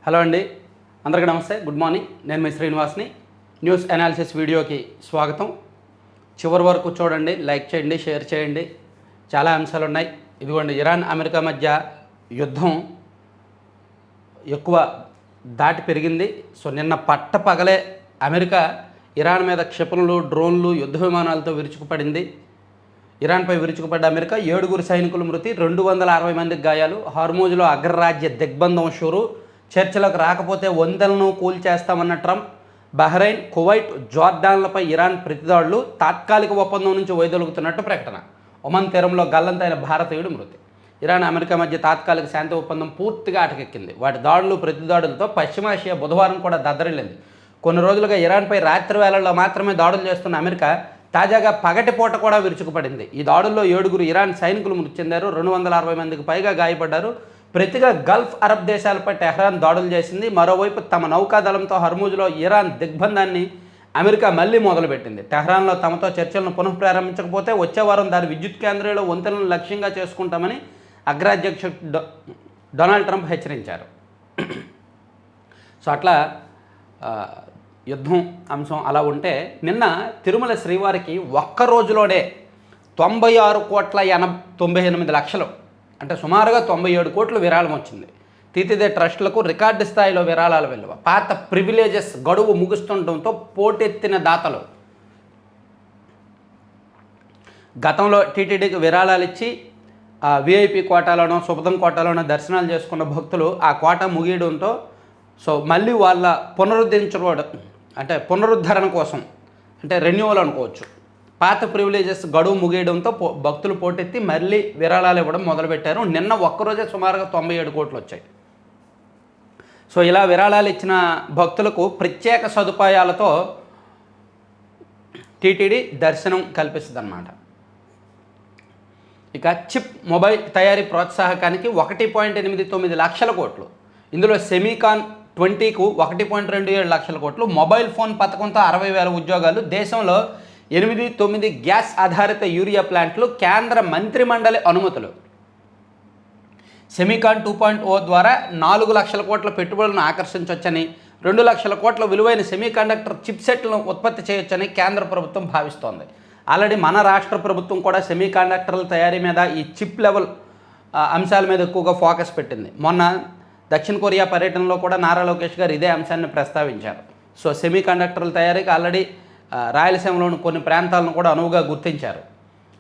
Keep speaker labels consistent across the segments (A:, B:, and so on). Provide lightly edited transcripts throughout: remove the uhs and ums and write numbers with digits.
A: Hello అండి, అందరికీ నమస్తే, గుడ్ మార్నింగ్. నేను మీ శ్రీనివాస్ని. న్యూస్ అనాలిసిస్ వీడియోకి స్వాగతం. చివరి వరకు చూడండి, లైక్ చేయండి, షేర్ చేయండి. చాలా అంశాలు ఉన్నాయి. ఇదిగోండి, ఇరాన్ అమెరికా మధ్య యుద్ధం ఎక్కువ దాటి పెరిగింది. సో నిన్న పట్టపగలే అమెరికా ఇరాన్ మీద క్షిపణులు, డ్రోన్లు, యుద్ధ విమానాలతో విరుచుకుపడింది. ఇరాన్పై విరుచుకుపడ్డ అమెరికా 7 సైనికులు మృతి, 260 మందికి గాయాలు. హార్మూజ్లో అగ్రరాజ్య దిగ్బంధం షురు, చర్చలకు రాకపోతే వందలను కూల్చేస్తామన్న ట్రంప్. బహ్రెయిన్, కువైట్, జోర్డాన్లపై ఇరాన్ ప్రతిదాడులు, తాత్కాలిక ఒప్పందం నుంచి వైదొలుగుతున్నట్టు ప్రకటన. ఒమన్ తీరంలో గల్లంతైన భారతీయుడు మృతి. ఇరాన్ అమెరికా మధ్య తాత్కాలిక శాంతి ఒప్పందం పూర్తిగా అటకెక్కింది. వాటి దాడులు, ప్రతిదాడులతో పశ్చిమాసియా బుధవారం కూడా దద్దరిల్లింది. కొన్ని రోజులుగా ఇరాన్పై రాత్రి వేళల్లో మాత్రమే దాడులు చేస్తున్న అమెరికా తాజాగా పగటిపూట కూడా విరుచుకుపడింది. ఈ దాడుల్లో 7 ఇరాన్ సైనికులు మృతి చెందారు, 260 మందికి పైగా గాయపడ్డారు. ప్రతిగా గల్ఫ్ అరబ్ దేశాలపై టెహ్రాన్ దాడులు చేసింది. మరోవైపు తమ నౌకాదళంతో హర్మూజ్లో ఇరాన్ దిగ్బంధాన్ని అమెరికా మళ్లీ మొదలుపెట్టింది. టెహ్రాన్లో తమతో చర్చలను పునఃప్రారంభించకపోతే వచ్చే వారం దాని విద్యుత్ కేంద్రాల్లో వంతెనలను లక్ష్యంగా చేసుకుంటామని అగ్రాధ్యక్షుడు డొనాల్డ్ ట్రంప్ హెచ్చరించారు. సో అట్లా యుద్ధం అంశం అలా ఉంటే, నిన్న తిరుమల శ్రీవారికి ఒక్క రోజులోనే 96,98,00,000 అంటే సుమారుగా 97 కోట్లు విరాళం వచ్చింది. తీతిదే ట్రస్టులకు రికార్డు స్థాయిలో విరాళాల విలువ. పాత ప్రివిలేజెస్ గడువు ముగుస్తుండటంతో పోటెత్తిన దాతలు. గతంలో టీటీడీకి విరాళాలు ఇచ్చి విఐపి కోటాలోనో, సుపథం కోటాలోనో దర్శనాలు చేసుకున్న భక్తులు ఆ కోట ముగియడంతో సో మళ్ళీ వాళ్ళ పునరుద్ధరణ కోసం, అంటే రెన్యువల్ అనుకోవచ్చు, పాత ప్రివిలేజెస్ గడువు ముగియడంతో భక్తులు పోటెత్తి మళ్ళీ విరాళాలు ఇవ్వడం మొదలుపెట్టారు. నిన్న ఒక్కరోజే సుమారుగా 97 కోట్లు వచ్చాయి. సో ఇలా విరాళాలు ఇచ్చిన భక్తులకు ప్రత్యేక సదుపాయాలతో టీటీడీ దర్శనం కల్పిస్తుంది అన్నమాట. ఇక చిప్ మొబైల్ తయారీ ప్రోత్సాహకానికి 1.89 లక్షల కోట్లు. ఇందులో సెమీకాన్ 20కు 1.27 లక్షల కోట్లు. మొబైల్ ఫోన్ పథకంతో 60,000 ఉద్యోగాలు. దేశంలో 8-9 గ్యాస్ ఆధారిత యూరియా ప్లాంట్లు. కేంద్ర మంత్రిమండలి అనుమతులు. సెమీకాన్ 2.0 ద్వారా 4 లక్షల కోట్ల పెట్టుబడులను ఆకర్షించవచ్చని, 2 లక్షల కోట్ల విలువైన సెమీకండక్టర్ చిప్సెట్లను ఉత్పత్తి చేయొచ్చని కేంద్ర ప్రభుత్వం భావిస్తోంది. ఆల్రెడీ మన రాష్ట్ర ప్రభుత్వం కూడా సెమీకండక్టర్ల తయారీ మీద, ఈ చిప్ లెవెల్ అంశాల మీద ఎక్కువగా ఫోకస్ పెట్టింది. మొన్న దక్షిణ కొరియా పర్యటనలో కూడా నారా లోకేష్ గారు ఇదే అంశాన్ని ప్రస్తావించారు. సో సెమీకండక్టర్ల తయారీకి ఆల్రెడీ రాయలసీమలోని కొన్ని ప్రాంతాలను కూడా అనువుగా గుర్తించారు.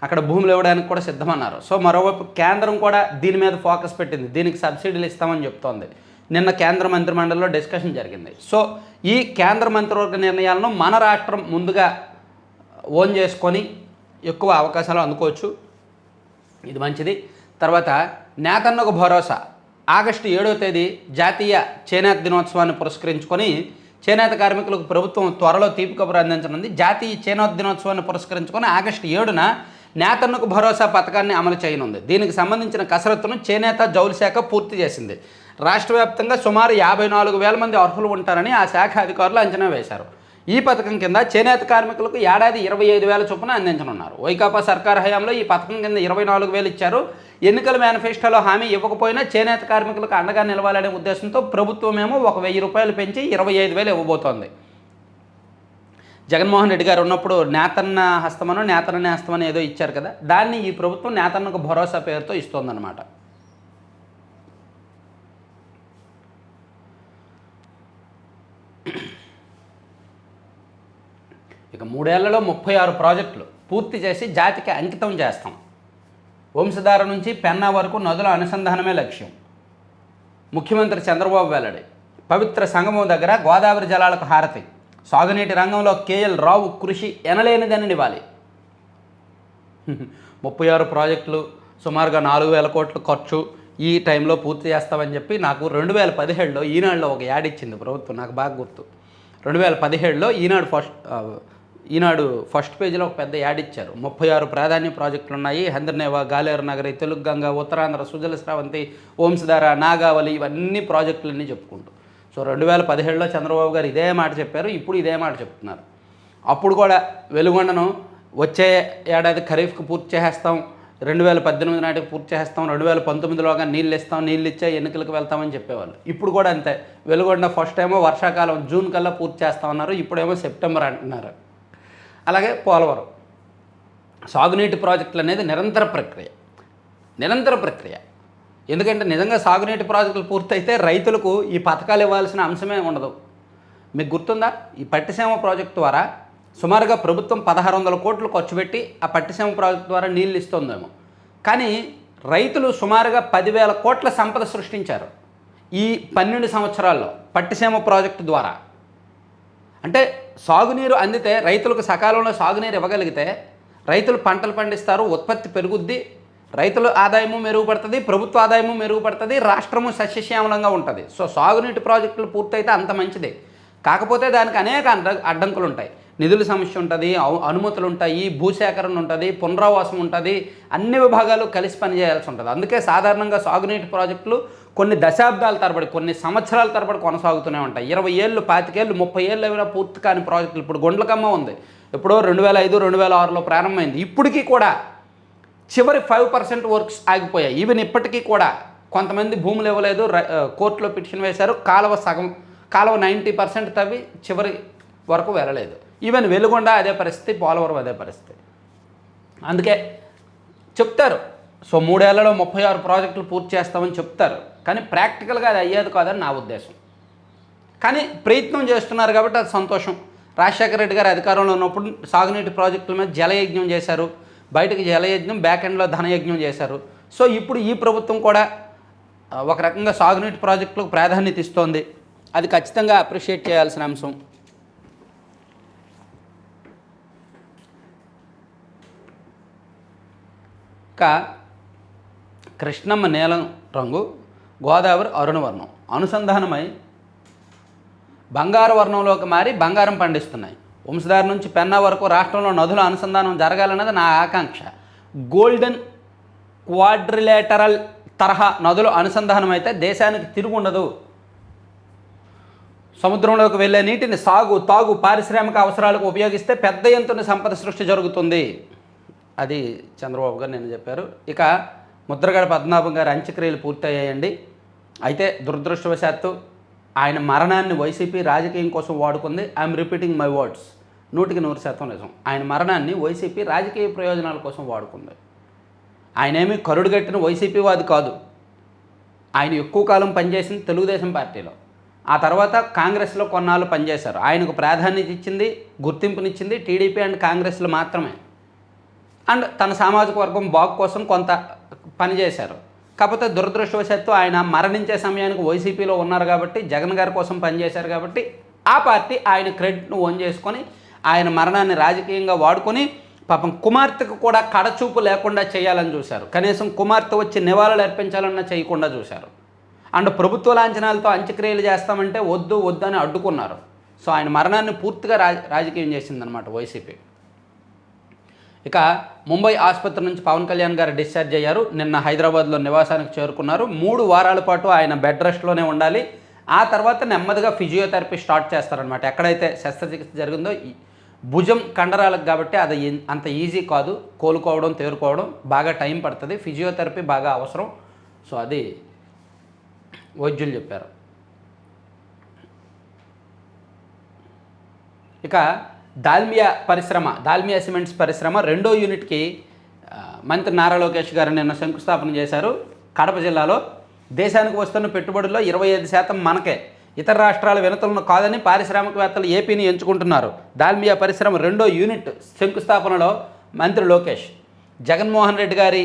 A: అక్కడ భూములు ఇవ్వడానికి కూడా సిద్ధమన్నారు. సో మరోవైపు కేంద్రం కూడా దీని మీద ఫోకస్ పెట్టింది. దీనికి సబ్సిడీలు ఇస్తామని చెప్తోంది. నిన్న కేంద్ర మంత్రిమండలిలో డిస్కషన్ జరిగింది. సో ఈ కేంద్ర మంత్రివర్గ నిర్ణయాలను మన రాష్ట్రం ముందుగా ఓన్ చేసుకొని ఎక్కువ అవకాశాలు అందుకోవచ్చు. ఇది మంచిది. తర్వాత నేతన్నకు భరోసా. ఆగస్టు 7వ తేదీ జాతీయ చేనేత దినోత్సవాన్ని పురస్కరించుకొని చేనేత కార్మికులకు ప్రభుత్వం త్వరలో తీపి కబురు అందించనుంది. జాతీయ చేనేత దినోత్సవాన్ని పురస్కరించుకొని ఆగస్టు 7న నేతన్నకు భరోసా పథకాన్ని అమలు చేయనుంది. దీనికి సంబంధించిన కసరత్తును చేనేత జౌళి శాఖ పూర్తి చేసింది. రాష్ట్ర వ్యాప్తంగా సుమారు 54,000 మంది అర్హులు ఉంటారని ఆ శాఖ అధికారులు అంచనా వేశారు. ఈ పథకం కింద చేనేత కార్మికులకు ఏడాది 25,000 చొప్పున అందించనున్నారు. వైకాపా సర్కార్ హయాంలో ఈ పథకం కింద 24,000 ఇచ్చారు. ఎన్నికల మేనిఫెస్టోలో హామీ ఇవ్వకపోయినా చేనేత కార్మికులకు అండగా నిలవాలనే ఉద్దేశంతో ప్రభుత్వమేమో 1,000 రూపాయలు పెంచి 25,000 ఇవ్వబోతోంది. జగన్మోహన్ రెడ్డి గారు ఉన్నప్పుడు నేతన్న హస్తమని ఏదో ఇచ్చారు కదా, దాన్ని ఈ ప్రభుత్వం నేతన్నకు భరోసా పేరుతో ఇస్తోందన్నమాట. ఇక 3 ఏళ్లలో 36 ప్రాజెక్టులు పూర్తి చేసి జాతికి అంకితం చేస్తాం. వంశధార నుంచి పెన్నా వరకు నదుల అనుసంధానమే లక్ష్యం. ముఖ్యమంత్రి చంద్రబాబు వెల్లడి. పవిత్ర సంగమం దగ్గర గోదావరి జలాలకు హారతి. సాగునీటి రంగంలో కేఎల్ రావు కృషి ఎనలేనిదని ఇవ్వాలి. 36 ప్రాజెక్టులు, సుమారుగా 4,000 కోట్లు ఖర్చు ఈ టైంలో పూర్తి చేస్తామని చెప్పి నాకు 2017లో ఈనాడులో ఒక యాడ్ ఇచ్చింది ప్రభుత్వం. నాకు బాగా గుర్తు. 2017లో ఈనాడు ఫస్ట్ పేజీలో ఒక పెద్ద యాడ్ ఇచ్చారు. 36 ప్రాధాన్య ప్రాజెక్టులు ఉన్నాయి. హంద్రనేవా, గాలేరు నగరి, తెలుగు గంగ, ఉత్తరాంధ్ర, సుజల స్రవంతి, వంశధార, నాగావళి, ఇవన్నీ ప్రాజెక్టులన్నీ చెప్పుకుంటూ. సో 2017లో చంద్రబాబు గారు ఇదే మాట చెప్పారు. ఇప్పుడు ఇదే మాట చెప్తున్నారు. అప్పుడు కూడా వెలుగొండను వచ్చే ఏడాది ఖరీఫ్కి పూర్తి చేసేస్తాం, 2018 నాటికి పూర్తి చేస్తాం, 2019లోగా నీళ్ళు ఇస్తాం, నీళ్ళు ఇచ్చే ఎన్నికలకు వెళ్తామని చెప్పేవాళ్ళు. ఇప్పుడు కూడా అంతే. వెలుగొండ ఫస్ట్ ఏమో వర్షాకాలం జూన్ కల్లా పూర్తి చేస్తామన్నారు, ఇప్పుడేమో సెప్టెంబర్ అంటున్నారు. అలాగే పోలవరం సాగునీటి ప్రాజెక్టులు అనేది నిరంతర ప్రక్రియ. ఎందుకంటే నిజంగా సాగునీటి ప్రాజెక్టులు పూర్తయితే రైతులకు ఈ పథకాలు ఇవ్వాల్సిన అంశమే ఉండదు. మీకు గుర్తుందా, ఈ పట్టిసీమ ప్రాజెక్టు ద్వారా సుమారుగా ప్రభుత్వం 1600 కోట్లు ఖర్చు పెట్టి ఆ పట్టిసీమ ప్రాజెక్టు ద్వారా నీళ్ళు ఇస్తుందేమో, కానీ రైతులు సుమారుగా 10,000 కోట్ల సంపద సృష్టించారు ఈ 12 సంవత్సరాల్లో పట్టిసీమ ప్రాజెక్టు ద్వారా. అంటే సాగునీరు అందితే, రైతులకు సకాలంలో సాగునీరు ఇవ్వగలిగితే రైతులు పంటలు పండిస్తారు, ఉత్పత్తి పెరుగుద్ది, రైతుల ఆదాయము మెరుగుపడుతుంది, ప్రభుత్వ ఆదాయము మెరుగుపడుతుంది, రాష్ట్రము సస్యశ్యామలంగా ఉంటుంది. సో సాగునీటి ప్రాజెక్టులు పూర్తయితే అంత మంచిదే. కాకపోతే దానికి అనేక అడ్డంకులు ఉంటాయి. నిధుల సమస్య ఉంటుంది, అనుమతులు ఉంటాయి, భూసేకరణ ఉంటుంది, పునరావాసం ఉంటుంది, అన్ని విభాగాలు కలిసి పనిచేయాల్సి ఉంటుంది. అందుకే సాధారణంగా సాగునీటి ప్రాజెక్టులు కొన్ని దశాబ్దాల తరబడి, కొన్ని సంవత్సరాల తరబడి కొనసాగుతూనే ఉంటాయి. 20 ఏళ్ళు, 25 ఏళ్ళు, 30 ఏళ్ళు అయినా పూర్తి కాని ప్రాజెక్టులు. ఇప్పుడు గుండ్లకమ్మ ఉంది, ఎప్పుడో 2005, 2006లో ప్రారంభమైంది. ఇప్పటికీ కూడా చివరి 5% వర్క్స్ ఆగిపోయాయి. ఈవెన్ ఇప్పటికీ కూడా కొంతమంది భూములు ఇవ్వలేదు, కోర్టులో పిటిషన్ వేశారు, కాలువ 90% తవ్వి చివరి వరకు వెళ్ళలేదు. ఈవెన్ వెలుగొండ అదే పరిస్థితి, పోలవరం అదే పరిస్థితి. అందుకే చెప్తారు, సో 3 ఏళ్లలో 36 ప్రాజెక్టులు పూర్తి చేస్తామని చెప్తారు, కానీ ప్రాక్టికల్గా అది అయ్యేది కాదని నా ఉద్దేశం. కానీ ప్రయత్నం చేస్తున్నారు కాబట్టి అది సంతోషం. రాజశేఖర రెడ్డి గారు అధికారంలో ఉన్నప్పుడు సాగునీటి ప్రాజెక్టుల మీద జలయజ్ఞం చేశారు, బయటకు జలయజ్ఞం, బ్యాక్ ఎండ్లో ధనయజ్ఞం చేశారు. సో ఇప్పుడు ఈ ప్రభుత్వం కూడా ఒక రకంగా సాగునీటి ప్రాజెక్టులకు ప్రాధాన్యత ఇస్తోంది. అది ఖచ్చితంగా అప్రిషియేట్ చేయాల్సిన అంశం. ఇంకా కృష్ణమ్మ నీలం రంగు, గోదావరి అరుణవర్ణం అనుసంధానమై బంగారు వర్ణంలోకి మారి బంగారం పండిస్తున్నాయి. వంశధార నుంచి పెన్నా వరకు రాష్ట్రంలో నదుల అనుసంధానం జరగాలన్నది నా ఆకాంక్ష. గోల్డెన్ క్వాడ్రిలేటరల్ తరహా నదులు అనుసంధానం అయితే దేశానికి తిరుగుండదు. సముద్రంలోకి వెళ్ళే నీటిని సాగు, తాగు, పారిశ్రామిక అవసరాలకు ఉపయోగిస్తే పెద్ద ఎత్తున సంపద సృష్టి జరుగుతుంది. అది చంద్రబాబు గారు నిన్న చెప్పారు. ఇక ముద్రగడ పద్మనాభం గారి అంత్యక్రియలు పూర్తయ్యాయండి. అయితే దురదృష్టవశాత్తు ఆయన మరణాన్ని వైసీపీ రాజకీయం కోసం వాడుకుంది. ఐఎమ్ రిపీటింగ్ మై వర్డ్స్, 100% నిజం. ఆయన మరణాన్ని వైసీపీ రాజకీయ ప్రయోజనాల కోసం వాడుకుంది. ఆయన ఏమీ కరుడుగట్టిన వైసీపీ వాది కాదు. ఆయన ఎక్కువ కాలం పనిచేసింది తెలుగుదేశం పార్టీలో, ఆ తర్వాత కాంగ్రెస్లో కొన్నాళ్ళు పనిచేశారు. ఆయనకు ప్రాధాన్యత ఇచ్చింది, గుర్తింపునిచ్చింది టీడీపీ అండ్ కాంగ్రెస్లు మాత్రమే. అండ్ తన సామాజిక వర్గం బాగు కోసం కొంత పనిచేశారు. కాకపోతే దురదృష్టవశాత్తు ఆయన మరణించే సమయానికి వైసీపీలో ఉన్నారు కాబట్టి, జగన్ గారి కోసం పనిచేశారు కాబట్టి ఆ పార్టీ ఆయన క్రెడిట్ను ఓన్ చేసుకొని ఆయన మరణాన్ని రాజకీయంగా వాడుకొని పాపం కుమార్తెకు కూడా కడచూపు లేకుండా చేయాలని చూశారు. కనీసం కుమార్తె వచ్చి నివాళులు అర్పించాలన్నా చేయకుండా చూశారు. అండ్ ప్రభుత్వ లాంఛనాలతో అంత్యక్రియలు చేస్తామంటే వద్దు అని అడ్డుకున్నారు. సో ఆయన మరణాన్ని పూర్తిగా రాజకీయం చేసిందనమాట వైసీపీ. ఇక ముంబై ఆసుపత్రి నుంచి పవన్ కళ్యాణ్ గారు డిశ్చార్జ్ అయ్యారు. నిన్న హైదరాబాద్లో నివాసానికి చేరుకున్నారు. 3 వారాల పాటు ఆయన బెడ్ రెస్ట్లోనే ఉండాలి. ఆ తర్వాత నెమ్మదిగా ఫిజియోథెరపీ స్టార్ట్ చేస్తారనమాట. ఎక్కడైతే శస్త్రచికిత్స జరిగిందో భుజం కండరాలకు కాబట్టి అది అంత ఈజీ కాదు, కోలుకోవడం, తేరుకోవడం బాగా టైం పడుతుంది. ఫిజియోథెరపీ బాగా అవసరం. సో అది వైద్యులు చెప్పారు. ఇక దాల్మియా సిమెంట్స్ పరిశ్రమ 2వ యూనిట్కి మంత్రి నారా లోకేష్ గారు నిన్న శంకుస్థాపన చేశారు. కడప జిల్లాలో దేశానికి వస్తున్న పెట్టుబడుల్లో 25% మనకే, ఇతర రాష్ట్రాల వినతులను కాదని పారిశ్రామికవేత్తలు ఏపీని ఎంచుకుంటున్నారు. దాల్మియా పరిశ్రమ 2వ యూనిట్ శంకుస్థాపనలో మంత్రి లోకేష్, జగన్మోహన్ రెడ్డి గారి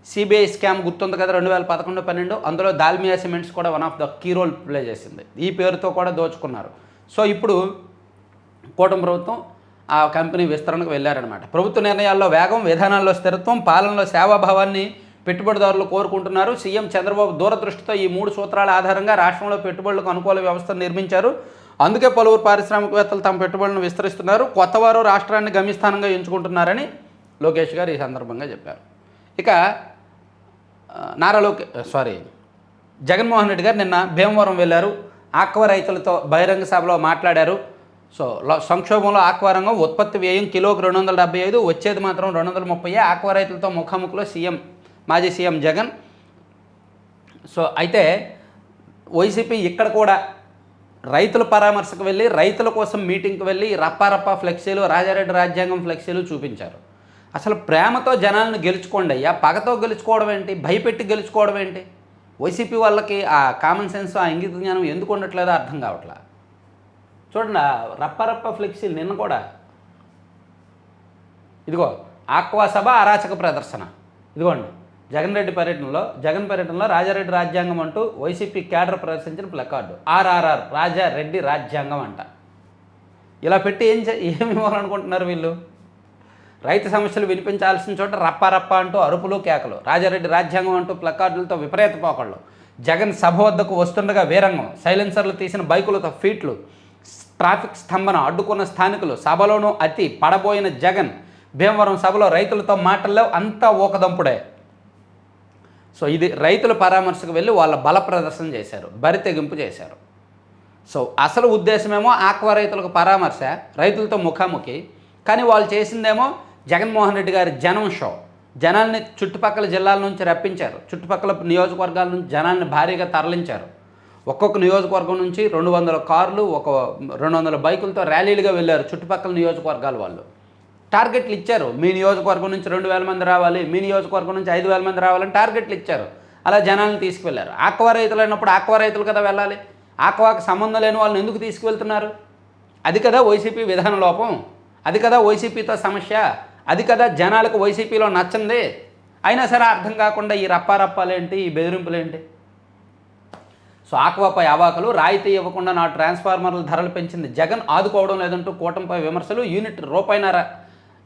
A: సిబిఐ స్కామ్ గుర్తుంది కదా 2011-12, అందులో దాల్మియా సిమెంట్స్ కూడా one of the key role play చేసింది. ఈ పేరుతో కూడా దోచుకున్నారు. సో ఇప్పుడు కూటమి ప్రభుత్వం ఆ కంపెనీ విస్తరణకు వెళ్ళారనమాట. ప్రభుత్వ నిర్ణయాల్లో వేగం, విధానాల్లో స్థిరత్వం, పాలనలో సేవాభావాన్ని పెట్టుబడిదారులు కోరుకుంటున్నారు. సీఎం చంద్రబాబు దూరదృష్టితో ఈ 3 సూత్రాల ఆధారంగా రాష్ట్రంలో పెట్టుబడులకు అనుకూల వ్యవస్థను నిర్మించారు. అందుకే పలువురు పారిశ్రామికవేత్తలు తమ పెట్టుబడులను విస్తరిస్తున్నారు. కొత్తవారు రాష్ట్రాన్ని గమ్యస్థానంగా ఎంచుకుంటున్నారని లోకేష్ గారు ఈ సందర్భంగా చెప్పారు. ఇక జగన్మోహన్ రెడ్డి గారు నిన్న భీమవరం వెళ్ళారు. ఆక్వా రైతులతో బహిరంగ సభలో మాట్లాడారు. సో సంక్షోభంలో ఆక్వా రంగం ఉత్పత్తి వ్యయం కిలోకి 275, వచ్చేది మాత్రం 230. ఆక్వా రైతులతో ముఖాముఖిలో మాజీ సీఎం జగన్. సో అయితే వైసీపీ ఇక్కడ కూడా రైతుల పరామర్శకు వెళ్ళి రైతుల కోసం మీటింగ్కి వెళ్ళి రప్పారప్ప ఫ్లెక్సీలు, రాజారెడ్డి రాజ్యాంగం ఫ్లెక్సీలు చూపించారు. అసలు ప్రేమతో జనాలను గెలుచుకోండి అయ్యా, పగతో గెలుచుకోవడం ఏంటి, భయపెట్టి గెలుచుకోవడం ఏంటి? వైసీపీ వాళ్ళకి ఆ కామన్ సెన్స్, ఆ ఇంగిత జ్ఞానం ఎందుకు ఉండట్లేదో అర్థం కావట్లా. చూడండి రప్పారప్ప ఫ్లెక్సీలు నిన్న కూడా ఇదిగో ఆక్వా సభ అరాచక ప్రదర్శన. ఇదిగోండి జగన్ పర్యటనలో రాజారెడ్డి రాజ్యాంగం అంటూ వైసీపీ క్యాడర్ ప్రదర్శించిన ప్లకార్డు. ఆర్ఆర్ఆర్ రాజారెడ్డి రాజ్యాంగం అంట. ఇలా పెట్టి ఏమి ఇవ్వాలనుకుంటున్నారు వీళ్ళు? రైతు సమస్యలు వినిపించాల్సిన చోట రప్పారప్ప అంటూ అరుపులు కేకలు, రాజారెడ్డి రాజ్యాంగం అంటూ ప్లకార్డులతో విపరీత పోకళ్ళు, జగన్ సభ వద్దకు వస్తుండగా వీరంగం, సైలెన్సర్లు తీసిన బైకులతో ఫీట్లు, ట్రాఫిక్ స్తంభన అడ్డుకున్న స్థానికులు, సభలోనూ అతి పడబోయిన జగన్. భీమవరం సభలో రైతులతో మాటల్లో అంతా ఊకదంపుడే. సో ఇది రైతుల పరామర్శకు వెళ్ళి వాళ్ళ బల ప్రదర్శన చేశారు, బరి తెగింపు చేశారు. సో అసలు ఉద్దేశమేమో ఆక్వా రైతులకు పరామర్శ, రైతులతో ముఖాముఖి. కానీ వాళ్ళు చేసిందేమో జగన్మోహన్ రెడ్డి గారి జనం షో. జనాల్ని చుట్టుపక్కల జిల్లాల నుంచి రప్పించారు, చుట్టుపక్కల నియోజకవర్గాల నుంచి జనాల్ని భారీగా తరలించారు. ఒక్కొక్క నియోజకవర్గం నుంచి 200 కార్లు, 200 బైకులతో ర్యాలీలుగా వెళ్ళారు చుట్టుపక్కల నియోజకవర్గాల వాళ్ళు. టార్గెట్లు ఇచ్చారు, మీ నియోజకవర్గం నుంచి 2000 మంది రావాలి, మీ నియోజకవర్గం నుంచి 5000 మంది రావాలని టార్గెట్లు ఇచ్చారు. అలా జనాలను తీసుకువెళ్ళారు. ఆక్వా రైతులు అయినప్పుడు ఆక్వా రైతులు కదా వెళ్ళాలి, ఆక్వాకి సంబంధం లేని వాళ్ళని ఎందుకు తీసుకువెళ్తున్నారు? అది కదా వైసీపీ విధాన లోపం, అది కదా వైసీపీతో సమస్య, అది కదా జనాలకు వైసీపీలో నచ్చంది. అయినా సరే అర్థం కాకుండా ఈ రప్పారప్పాలేంటి, ఈ బెదిరింపులేంటి? సో ఆక్వాపై అవాకులు, రాయితీ ఇవ్వకుండా నా ట్రాన్స్ఫార్మర్ల ధరలు పెంచింది జగన్, ఆదుకోవడం లేదంటూ కూటమిపై విమర్శలు, యూనిట్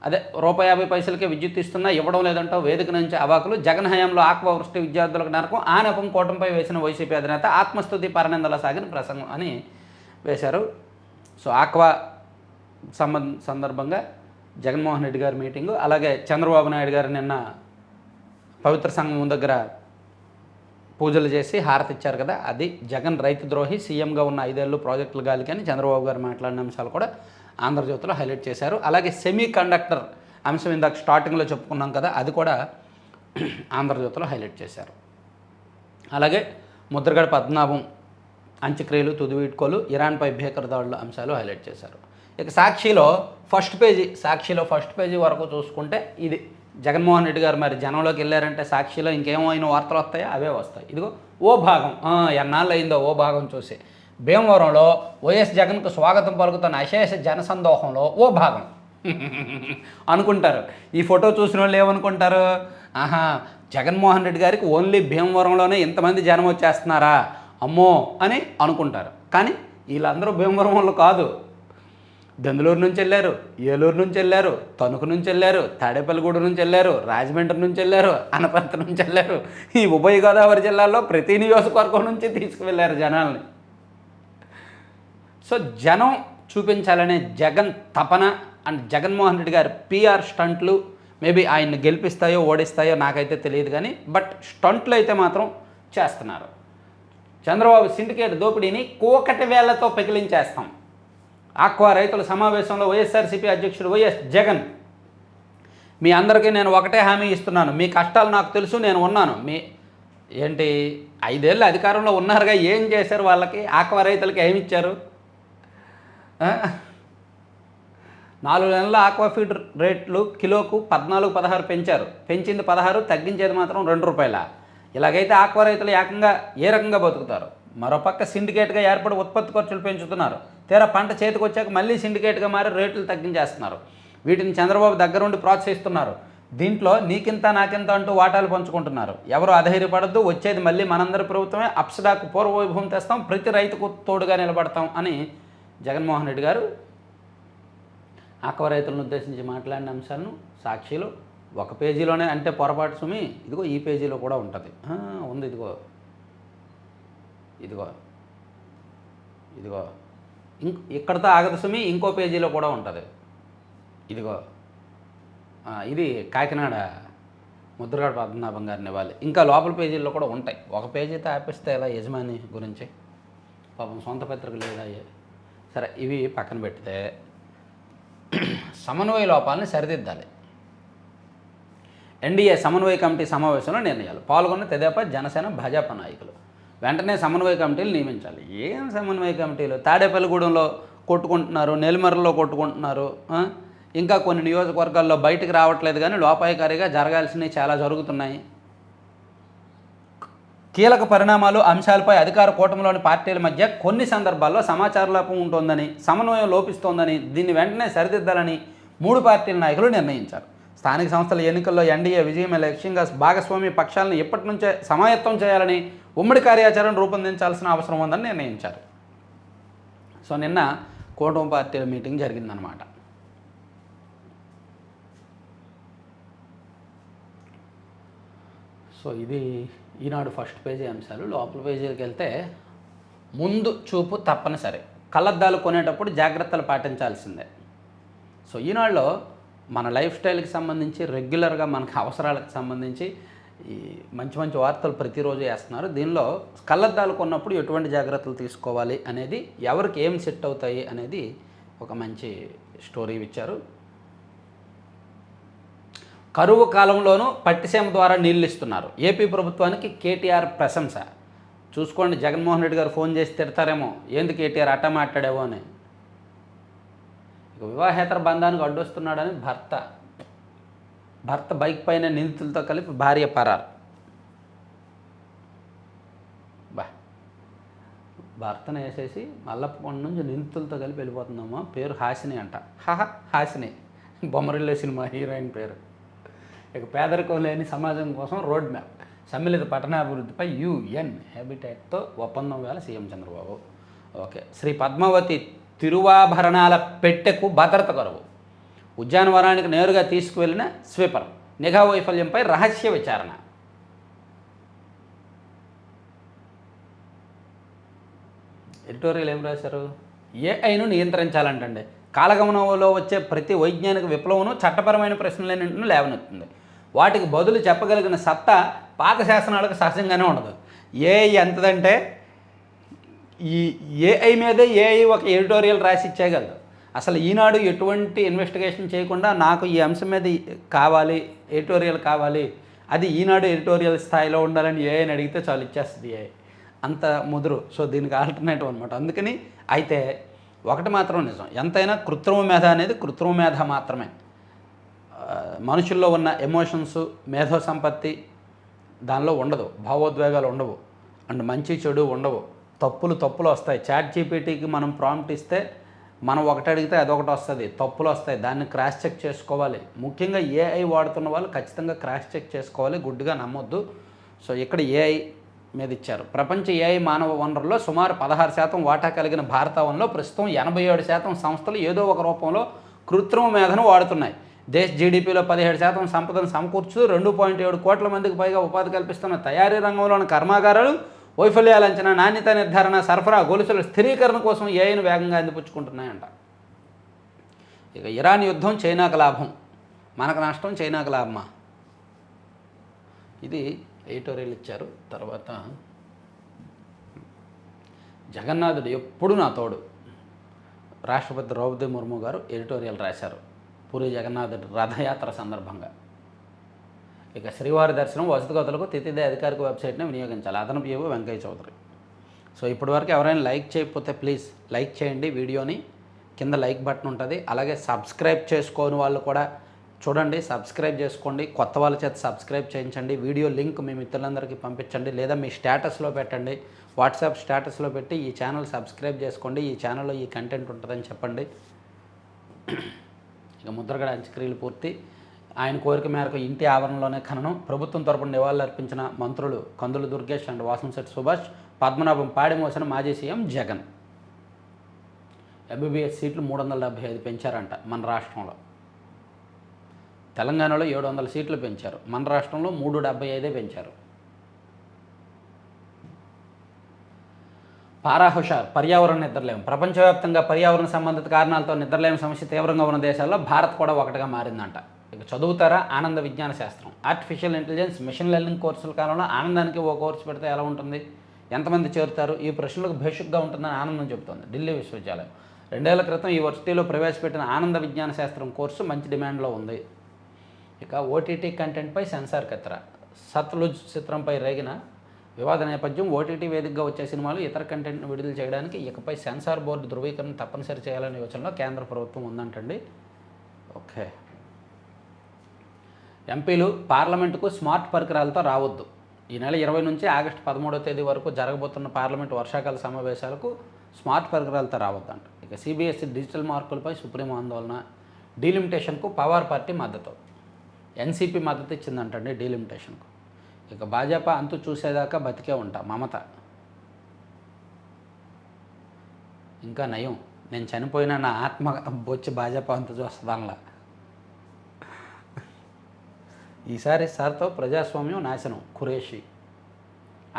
A: ₹1.50కే విద్యుత్ ఇస్తున్నా ఇవ్వడం లేదంటూ వేదిక నుంచి అవాకులు, జగన్ హయాంలో ఆక్వా వృష్టి విద్యార్థులకు నరకం, ఆ నెపం కూటమిపై వేసిన వైసీపీ అధినేత, ఆత్మస్తుతి పరనిందల సాగిన ప్రసంగం అని వేశారు. సో ఆక్వా సందర్భంగా జగన్మోహన్ రెడ్డి గారి మీటింగు, అలాగే చంద్రబాబు నాయుడు గారు నిన్న పవిత్ర సంఘం దగ్గర పూజలు చేసి హారతి ఇచ్చారు కదా, అది జగన్ రైతు ద్రోహి, సీఎంగా ఉన్న 5 ఏళ్ళు ప్రాజెక్టులు గాలికి అని చంద్రబాబు గారు మాట్లాడిన అంశాలు కూడా ఆంధ్రజ్యోతిలో హైలైట్ చేశారు. అలాగే సెమీ కండక్టర్ అంశం ఇందాక స్టార్టింగ్లో చెప్పుకున్నాం కదా, అది కూడా ఆంధ్రజ్యోతిలో హైలైట్ చేశారు. అలాగే ముద్రగడ పద్మనాభం అంత్యక్రియలు, తుది వీడ్కోలు, ఇరాన్పై భీకర దాడుల అంశాలు హైలైట్ చేశారు. ఇక సాక్షిలో ఫస్ట్ పేజీ వరకు చూసుకుంటే ఇది జగన్మోహన్ రెడ్డి గారు మరి జనంలోకి వెళ్ళారంటే సాక్షిలో ఇంకేమైనా వార్తలు వస్తాయో అవే వస్తాయి. ఇదిగో ఓ భాగం, ఎన్నాళ్ళు అయిందో ఓ భాగం చూసి, భీమవరంలో వైఎస్ జగన్కు స్వాగతం పలుకుతున్న అశేష జనసందోహంలో ఓ భాగం అనుకుంటారు. ఈ ఫోటో చూసిన వాళ్ళు ఏమనుకుంటారు? ఆహా, జగన్మోహన్ రెడ్డి గారికి ఓన్లీ భీమవరంలోనే ఇంతమంది జనం వచ్చేస్తున్నారా అమ్మో అని అనుకుంటారు. కానీ వీళ్ళందరూ భీమవరం వాళ్ళు కాదు, దెందులూరు నుంచి వెళ్ళారు, ఏలూరు నుంచి వెళ్ళారు, తణుకు నుంచి వెళ్ళారు, తాడేపల్లిగూడు నుంచి వెళ్ళారు, రాజమండ్రి నుంచి వెళ్ళారు, అనపర్తి నుంచి వెళ్ళారు. ఈ ఉభయ గోదావరి జిల్లాల్లో ప్రతి నియోజకవర్గం నుంచి తీసుకువెళ్ళారు జనాల్ని. సో జనం చూపించాలనే జగన్ తపన అండ్ జగన్మోహన్ రెడ్డి గారి పిఆర్ స్టంట్లు మేబీ ఆయన్ని గెలిపిస్తాయో ఓడిస్తాయో నాకైతే తెలియదు, కానీ బట్ స్టంట్లు అయితే మాత్రం చేస్తున్నారు. చంద్రబాబు సిండికేట్ దోపిడీని కోకటి వేళ్లతో పెకిలించేస్తాం. ఆక్వా రైతుల సమావేశంలో వైఎస్ఆర్సీపీ అధ్యక్షుడు వైఎస్ జగన్, మీ అందరికీ నేను ఒకటే హామీ ఇస్తున్నాను, మీ కష్టాలు నాకు తెలుసు, నేను ఉన్నాను. ఏంటి 5 ఏళ్ళు అధికారంలో ఉన్నారుగా, ఏం చేశారు? వాళ్ళకి ఆక్వా రైతులకి ఏమి ఇచ్చారు? 4 నెలల ఆక్వా ఫీడ్ రేట్లు కిలోకు 14-16 పెంచారు. పెంచింది 16, తగ్గించేది మాత్రం ₹2. ఇలాగైతే ఆక్వా రైతులు ఏకంగా ఏ రకంగా బతుకుతారు? మరోపక్క సిండికేట్గా ఏర్పడి ఉత్పత్తి ఖర్చులు పెంచుతున్నారు. తీరా పంట చేతికి వచ్చాక మళ్ళీ సిండికేట్గా మారి రేట్లు తగ్గించేస్తున్నారు. వీటిని చంద్రబాబు దగ్గరుండి ప్రోత్సహిస్తున్నారు. దీంట్లో నీకింత నాకింత అంటూ వాటాలు పంచుకుంటున్నారు. ఎవరు అధైర్యపడద్దు, వచ్చేది మళ్ళీ మనందరి ప్రభుత్వమే, అప్సడాకు పూర్వవైభవం తెస్తాం, ప్రతి రైతుకు తోడుగా నిలబడతాం అని జగన్మోహన్ రెడ్డి గారు ఆక్వా రైతులను ఉద్దేశించి మాట్లాడిన అంశాలను సాక్షిలో ఒక పేజీలోనే, అంటే పొరపాటు సుమి, ఇదిగో ఈ పేజీలో కూడా ఉంటుంది, ఉంది, ఇదిగో ఇక్కడతో ఆగదు సుమి, ఇంకో పేజీలో కూడా ఉంటుంది. ఇదిగో ఇది కాకినాడ ముద్రగడ పద్మనాభం గారిని ఇవ్వాలి. ఇంకా లోపల పేజీల్లో కూడా ఉంటాయి. ఒక పేజీతో ఆపేస్తే ఎలా యజమాని గురించి, పాపం సొంత పత్రిక లేదా సరే, ఇవి పక్కన పెడితే సమన్వయ లోపాలను సరిదిద్దాలి. ఎన్డీఏ సమన్వయ కమిటీ సమావేశంలో నిర్ణయాలు. పాల్గొన్న తెదేపా, జనసేన, భాజపా నాయకులు. వెంటనే సమన్వయ కమిటీలు నియమించాలి. ఏం సమన్వయ కమిటీలు? తాడేపల్లిగూడెంలో కొట్టుకుంటున్నారు, నెల్లిమర్రలో కొట్టుకుంటున్నారు, ఇంకా కొన్ని నియోజకవర్గాల్లో బయటకు రావట్లేదు, కానీ లోపాయకారిగా జరగాల్సినవి చాలా జరుగుతున్నాయి. కీలక పరిణామాలు అంశాలపై అధికార కూటమిలోని పార్టీల మధ్య కొన్ని సందర్భాల్లో సమాచార లోపం ఉంటుందని, సమన్వయం లోపిస్తోందని, దీన్ని వెంటనే సరిదిద్దాలని 3 పార్టీల నాయకులు నిర్ణయించారు. స్థానిక సంస్థల ఎన్నికల్లో ఎన్డీఏ విజయమే లక్ష్యంగా భాగస్వామ్య పక్షాలను ఇప్పటి నుంచే సమాయత్తం చేయాలని, ఉమ్మడి కార్యాచరణ రూపొందించాల్సిన అవసరం ఉందని నిర్ణయించారు. సో నిన్న కూటమి పార్టీల మీటింగ్ జరిగిందనమాట. సో ఇది ఈనాడు ఫస్ట్ పేజీ అంశాలు. లోపల పేజీలకు వెళ్తే ముందు చూపు తప్పనిసరి, కళ్ళద్దాలు కొనేటప్పుడు జాగ్రత్తలు పాటించాల్సిందే. సో ఈనాడులో మన లైఫ్ స్టైల్కి సంబంధించి రెగ్యులర్గా మనకు అవసరాలకు సంబంధించి ఈ మంచి మంచి వార్తలు ప్రతిరోజు వేస్తున్నారు. దీనిలో కళ్ళద్దాలు కొన్నప్పుడు ఎటువంటి జాగ్రత్తలు తీసుకోవాలి అనేది, ఎవరికి ఏం సెట్ అవుతాయి అనేది ఒక మంచి స్టోరీ ఇచ్చారు. కరువు కాలంలోనూ పట్టిసీమ ద్వారా నీళ్ళు ఇస్తున్నారు. ఏపీ ప్రభుత్వానికి కేటీఆర్ ప్రశంస. చూసుకోండి, జగన్మోహన్ రెడ్డి గారు ఫోన్ చేసి తిడతారేమో, ఏంది కేటీఆర్ అట్ట మాట్లాడావో అని. ఇక వివాహేతర బంధానికి అడ్డొస్తున్నాడని భర్త బైక్ పైన నిందితులతో కలిపి భార్య పరారు. భర్తను వేసేసి మల్లప్పకొండ నుంచి నిందితులతో కలిపి వెళ్ళిపోతుందమ్మా. పేరు హాసిని అంట. హాసిని, బొమ్మరిల్లు సినిమా హీరోయిన్ పేరు. ఇక పేదరికం లేని సమాజం కోసం రోడ్ మ్యాప్, సమ్మిళిత పట్టణాభివృద్ధిపై యుఎన్ హ్యాబిటేట్తో ఒప్పందం వేళ సీఎం చంద్రబాబు. ఓకే. శ్రీ పద్మావతి తిరువాభరణాల పెట్టెకు భద్రత కరువు. ఉద్యానవనానికి నేరుగా తీసుకువెళ్లిన స్వీపర్. నిఘా వైఫల్యంపై రహస్య విచారణ. ఎడిటోరియల్ ఏం రాశారు? ఏఐను నియంత్రించాలంటండి. కాలగమనంలో వచ్చే ప్రతి వైజ్ఞానిక విప్లవను చట్టపరమైన ప్రశ్నలన్నింటినీ లేవనెత్తుంది. వాటికి బదులు చెప్పగలిగిన సత్తా పాత శాసనాలకు సహజంగానే ఉండదు. ఏఐ ఎంతదంటే ఈ ఏఐ మీదే ఏఐ ఒక ఎడిటోరియల్ రాసి ఇచ్చేయగలదు. అసలు ఈనాడు ఎటువంటి ఇన్వెస్టిగేషన్ చేయకుండా నాకు ఈ అంశం మీద కావాలి, ఎడిటోరియల్ కావాలి, అది ఈనాడు ఎడిటోరియల్ స్థాయిలో ఉండాలని ఏఐని అడిగితే చాలు ఇచ్చేస్తుంది ఏఐ. అంత ముదురు. సో దీనికి ఆల్టర్నేటివ్ అనమాట. అందుకని అయితే ఒకటి మాత్రం నిజం, ఎంతైనా కృత్రిమ మేధ అనేది కృత్రిమ మేధ మాత్రమే. మనుషుల్లో ఉన్న ఎమోషన్స్, మేధో సంపత్తి దానిలో ఉండదు. భావోద్వేగాలు ఉండవు, అండ్ మంచి చెడు ఉండవు. తప్పులు వస్తాయి. చాట్ జీపీటీకి మనం ప్రాంప్ట్ ఇస్తే మనం ఒకటి అడిగితే అదొకటి వస్తుంది, తప్పులు వస్తాయి. దాన్ని క్రాస్ చెక్ చేసుకోవాలి. ముఖ్యంగా ఏఐ వాడుతున్న వాళ్ళు ఖచ్చితంగా క్రాస్ చెక్ చేసుకోవాలి, గుడ్డిగా నమ్మొద్దు. సో ఇక్కడ ఏఐ మీద ఇచ్చారు. ప్రపంచ ఏఐ మానవ వనరుల్లో సుమారు 16% వాటా కలిగిన భారతావనంలో ప్రస్తుతం 87% సంస్థలు ఏదో ఒక రూపంలో కృత్రిమ మేధను వాడుతున్నాయి. దేశ జీడిపిలో 17% సంపదను సమకూర్చు 2.7 కోట్ల మందికి పైగా ఉపాధి కల్పిస్తున్న తయారీ రంగంలోని కర్మాగారాలు వైఫల్యాల అంచనా, నాణ్యత నిర్ధారణ, సరఫరా గొలుసుల స్థిరీకరణ కోసం ఏఐను వేగంగా అందిపుచ్చుకుంటున్నాయంట. ఇక ఇరాన్ యుద్ధం చైనాకు లాభం, మనకు నష్టం చైనాకు లాభమా? ఇది ఎడిటోరియల్ ఇచ్చారు. తర్వాత జగన్నాథుడు ఎప్పుడు నా తోడు, రాష్ట్రపతి ద్రౌపది ముర్ము గారు ఎడిటోరియల్ రాశారు పూరి జగన్నాథుడి రథయాత్ర సందర్భంగా. ఇక శ్రీవారి దర్శనం వసతిగతులకు తితిదే అధికారిక వెబ్సైట్ని వినియోగించాలి. అదనపు ఏవో వెంకయ్య చౌదరి. సో ఇప్పటివరకు ఎవరైనా లైక్ చేయకపోతే ప్లీజ్ లైక్ చేయండి వీడియోని. కింద లైక్ బటన్ ఉంటుంది. అలాగే సబ్స్క్రైబ్ చేసుకోని వాళ్ళు కూడా చూడండి, సబ్స్క్రైబ్ చేసుకోండి. కొత్త వాళ్ళ చేత సబ్స్క్రైబ్ చేయించండి. వీడియో లింక్ మీ మిత్రులందరికీ పంపించండి, లేదా మీ స్టేటస్లో పెట్టండి. వాట్సాప్ స్టేటస్లో పెట్టి ఈ ఛానల్ సబ్స్క్రైబ్ చేసుకోండి, ఈ ఛానల్లో ఈ కంటెంట్ ఉంటుందని చెప్పండి. ఇక ముద్రగడ అంత్యక్రియలు పూర్తి. ఆయన కోరిక మేరకు ఇంటి ఆవరణలోనే ఖననం. ప్రభుత్వం తరపున నివాళులు అర్పించిన మంత్రులు కందుల దుర్గేష్ అండ్ వాసంశెట్టి సుభాష్, పద్మనాభం పాడిమోసిన మాజీ సీఎం జగన్. ఎంబీబీఎస్ సీట్లు 375 పెంచారంట మన రాష్ట్రంలో. తెలంగాణలో 700 సీట్లు పెంచారు, మన రాష్ట్రంలో 375 పెంచారు. పారాహుషార్, పర్యావరణ నిద్రలేం. ప్రపంచవ్యాప్తంగా పర్యావరణ సంబంధిత కారణాలతో నిద్రలేం సమస్య తీవ్రంగా ఉన్న దేశాల్లో భారత్ కూడా ఒకటిగా మారిందంట. ఇక చదువుతారా ఆనంద విజ్ఞాన శాస్త్రం, ఆర్టిఫిషియల్ ఇంటెలిజెన్స్, మిషన్ లెర్నింగ్ కోర్సుల కాలంలో ఆనందానికి ఓ కోర్సు పెడితే ఎలా ఉంటుంది, ఎంతమంది చేరుతారు, ఈ ప్రశ్నలకు బేసిక్గా ఉంటుందని ఆనందం చెబుతోంది ఢిల్లీ విశ్వవిద్యాలయం. 2 ఏళ్ల క్రితం ఈ వర్సిటీలో ప్రవేశపెట్టిన ఆనంద విజ్ఞాన శాస్త్రం కోర్సు మంచి డిమాండ్లో ఉంది. ఇక ఓటీటీ కంటెంట్పై సెన్సార్ కత్తెర. సత్లుజ్ చిత్రంపై రేగిన వివాద నేపథ్యం ఓటీటీ వేదికగా వచ్చే సినిమాలు ఇతర కంటెంట్ను విడుదల చేయడానికి ఇకపై సెన్సార్ బోర్డు ధృవీకరణ తప్పనిసరి చేయాలనే యోచనలో కేంద్ర ప్రభుత్వం ఉందంటండి. ఓకే. ఎంపీలు పార్లమెంటుకు స్మార్ట్ పరికరాలతో రావద్దు. ఈ నెల 20 నుంచి ఆగస్టు 13వ తేదీ వరకు జరగబోతున్న పార్లమెంటు వర్షాకాల సమావేశాలకు స్మార్ట్ పరికరాలతో రావద్దంట. ఇక సిబిఎస్ఈ డిజిటల్ మార్కులపై సుప్రీం ఆందోళన. డీలిమిటేషన్కు పవార్ పార్టీ మద్దతు. ఎన్సీపీ మద్దతు ఇచ్చిందంటండి డీలిమిటేషన్కు. ఇక భాజపా అంతు చూసేదాకా బతికే ఉంటా మమత. ఇంకా నయం, నేను చనిపోయినా నా ఆత్మ వచ్చి భాజపా అంతు చూస్తుందనలా. ఈసారి సార్తో ప్రజాస్వామ్యం నాశనం. ఖురేషి.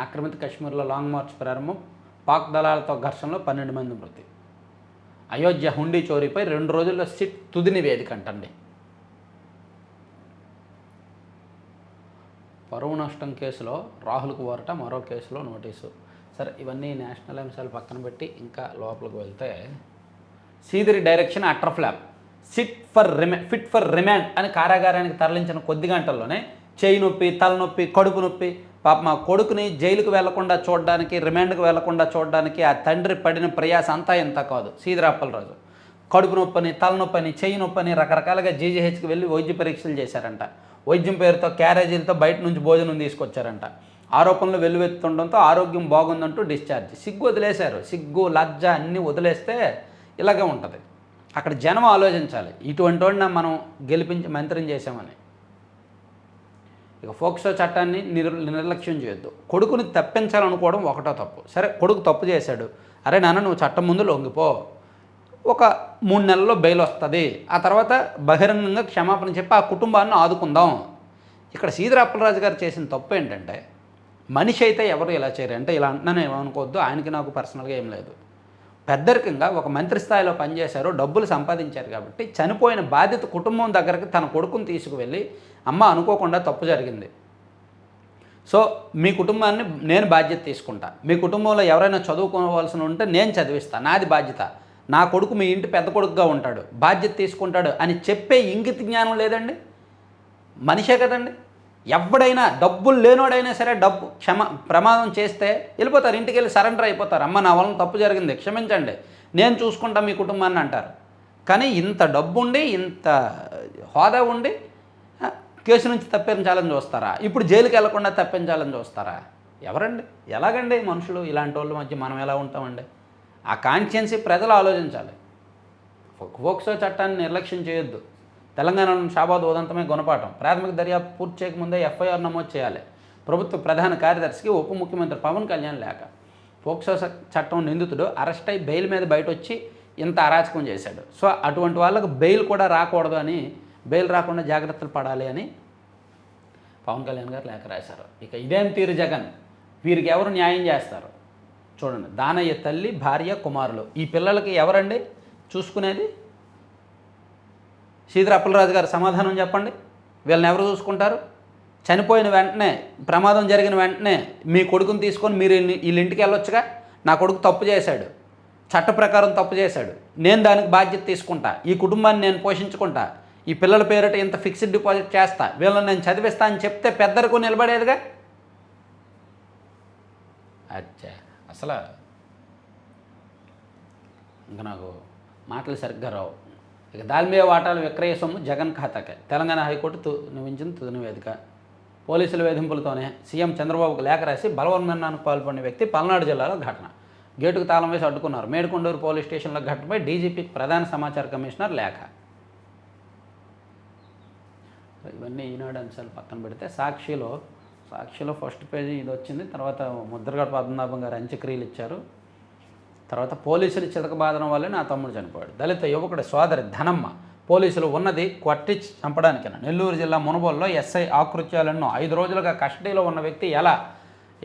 A: ఆక్రమిత కశ్మీర్లో లాంగ్ మార్చ్ ప్రారంభం. పాక్ దళాలతో ఘర్షణలో 12 మంది మృతి. అయోధ్య హుండీ చోరీపై 2 రోజుల్లో సిట్ తుది నివేదిక అంటండి. పరువు నష్టం కేసులో రాహుల్కు ఊరట, మరో కేసులో నోటీసు. సరే, ఇవన్నీ నేషనల్ అంశాలు పక్కన పెట్టి ఇంకా లోపలికి వెళ్తే, Seediri direction utter flop. Fit for remand అని కారాగారానికి తరలించిన కొద్ది గంటల్లోనే చేయి నొప్పి, తలనొప్పి, కడుపు నొప్పి. పాప మా కొడుకుని జైలుకు వెళ్లకుండా చూడడానికి, రిమాండ్కి వెళ్లకుండా చూడడానికి ఆ తండ్రి పడిన ప్రయాస అంతా ఇంత కాదు. సీదిరి అప్పలరాజు కడుపు నొప్పని, తలనొప్పని, చేయి నొప్పని రకరకాలుగా జీజీహెచ్కి వెళ్ళి వైద్య పరీక్షలు చేశారంట. వైద్యం పేరుతో క్యారేజీలతో బయట నుంచి భోజనం తీసుకొచ్చారంట. ఆరోపణలు వెల్లువెత్తుండడంతో ఆరోగ్యం బాగుందంటూ డిశ్చార్జ్. సిగ్గు వదిలేశారు. సిగ్గు, లజ్జ అన్నీ వదిలేస్తే ఇలాగే ఉంటుంది. అక్కడ జనం ఆలోచించాలి, ఇటువంటి వాడిని మనం గెలిపించి మంత్రం చేశామని. ఇక ఫోక్సో చట్టాన్ని నిర్లక్ష్యం చేయొద్దు. కొడుకుని తప్పించాలనుకోవడం ఒకటో తప్పు. సరే, కొడుకు తప్పు చేశాడు, అరే నాన్న నువ్వు చట్టం ముందు లొంగిపో, ఒక 3 నెలల్లో బెయిల్ వస్తుంది, ఆ తర్వాత బహిరంగంగా క్షమాపణ చెప్పి ఆ కుటుంబాన్ని ఆదుకుందాం. ఇక్కడ సీదిరి అప్పలరాజు గారు చేసిన తప్పు ఏంటంటే, మనిషి అయితే ఎవరు ఇలా చేయరు. అంటే ఇలా అంటున్నాను ఏమనుకోవద్దు, ఆయనకి నాకు పర్సనల్గా ఏం లేదు. పెద్దరికంగా ఒక మంత్రి స్థాయిలో పనిచేశారు, డబ్బులు సంపాదించారు కాబట్టి చనిపోయిన బాధిత కుటుంబం దగ్గరికి తన కొడుకుని తీసుకువెళ్ళి, అమ్మ అనుకోకుండా తప్పు జరిగింది, సో మీ కుటుంబాన్ని నేను బాధ్యత తీసుకుంటా, మీ కుటుంబంలో ఎవరైనా చదువుకోవాల్సి ఉంటే నేను చదివిస్తా, నాది బాధ్యత, నా కొడుకు మీ ఇంటి పెద్ద కొడుకుగా ఉంటాడు, బాధ్యత తీసుకుంటాడు అని చెప్పే ఇంగిత జ్ఞానం లేదండి. మనిషే కదండి. ఎవడైనా డబ్బులు లేనోడైనా సరే ప్రమాదం చేస్తే వెళ్ళిపోతారు, ఇంటికి వెళ్ళి సరెండర్ అయిపోతారు. అమ్మ నా వలన తప్పు జరిగింది, క్షమించండి, నేను చూసుకుంటా మీ కుటుంబాన్ని అంటారు. కానీ ఇంత డబ్బు ఉండి, ఇంత హోదా ఉండి కేసు నుంచి తప్పించాలని చూస్తారా? ఇప్పుడు జైలుకి వెళ్లకుండా తప్పించాలని చూస్తారా? ఎవరండి? ఎలాగండి మనుషులు? ఇలాంటి వాళ్ళ మధ్య మనం ఎలా ఉంటామండి? ఆ కాన్షియన్సీ ప్రజలు ఆలోచించాలి. ఫోక్సో చట్టాన్ని నిర్లక్ష్యం చేయొద్దు. తెలంగాణలో షాబాద్ ఉదంతమే గుణపాఠం. ప్రాథమిక దర్యాప్తు పూర్తి చేయకముందే ఎఫ్ఐఆర్ నమోదు చేయాలి. ప్రభుత్వ ప్రధాన కార్యదర్శికి ఉప ముఖ్యమంత్రి పవన్ కళ్యాణ్ లేఖ. ఫోక్సో చట్టం నిందితుడు అరెస్ట్ అయి బెయిల్ మీద బయట వచ్చి ఇంత అరాచకం చేశాడు. సో అటువంటి వాళ్ళకు బెయిల్ కూడా రాకూడదు అని, బెయిల్ రాకుండా జాగ్రత్తలు పడాలి అని పవన్ కళ్యాణ్ గారు లేఖ రాశారు. ఇక ఇదేం తీరు జగన్, వీరికి ఎవరు న్యాయం చేస్తారు? చూడండి, దానయ్య తల్లి, భార్య, కుమారులు, ఈ పిల్లలకి ఎవరండి చూసుకునేది? సీదిరి అప్పలరాజు గారు సమాధానం చెప్పండి. వీళ్ళని ఎవరు చూసుకుంటారు? చనిపోయిన వెంటనే, ప్రమాదం జరిగిన వెంటనే మీ కొడుకుని తీసుకొని మీరు వీళ్ళ ఇంటికి వెళ్ళొచ్చుగా. నా కొడుకు తప్పు చేశాడు, చట్ట ప్రకారం తప్పు చేశాడు, నేను దానికి బాధ్యత తీసుకుంటా, ఈ కుటుంబాన్ని నేను పోషించుకుంటా, ఈ పిల్లల పేరిట ఇంత ఫిక్స్డ్ డిపాజిట్ చేస్తా, వీళ్ళని నేను చదివిస్తా అని చెప్తే పెద్దలకు నిలబడేదిగా. అచ్చా, అసలు ఇంకా నాకు మాటలు సరిగ్గా రావు. ఇక దాల్మియా వాటాల విక్రయ సొమ్ము జగన్ ఖాతాకే. తెలంగాణ హైకోర్టు నియమించిన తుది నివేదిక. పోలీసుల వేధింపులతోనే సీఎం చంద్రబాబుకు లేఖ రాసి బలవన్మరణానికి పాల్పడిన వ్యక్తి పల్నాడు జిల్లాలో ఘటన. గేటుకు తాళం వేసి అడ్డుకున్నారు. మేడికొండూరు పోలీస్ స్టేషన్లో ఘటనపై డీజీపీకి ప్రధాన సమాచార కమిషనర్ లేఖ. ఇవన్నీ ఈనాడు అంశాలు పక్కన పెడితే సాక్షిలో ఫస్ట్ పేజీ ఇది వచ్చింది. తర్వాత ముద్రగడ పద్మనాభం గారు అంత్యక్రియలు ఇచ్చారు. తర్వాత పోలీసులు చితకబాదడం వల్లే నా తమ్ముడు చనిపోయాడు. దళిత యువకుడి సోదరి ధనమ్మ పోలీసులు ఉన్నది కొట్టి చంపడానికైనా. నెల్లూరు జిల్లా మునబోల్లో ఎస్ఐ ఆకృత్యాలను 5 రోజులుగా కస్టడీలో ఉన్న వ్యక్తి ఎలా?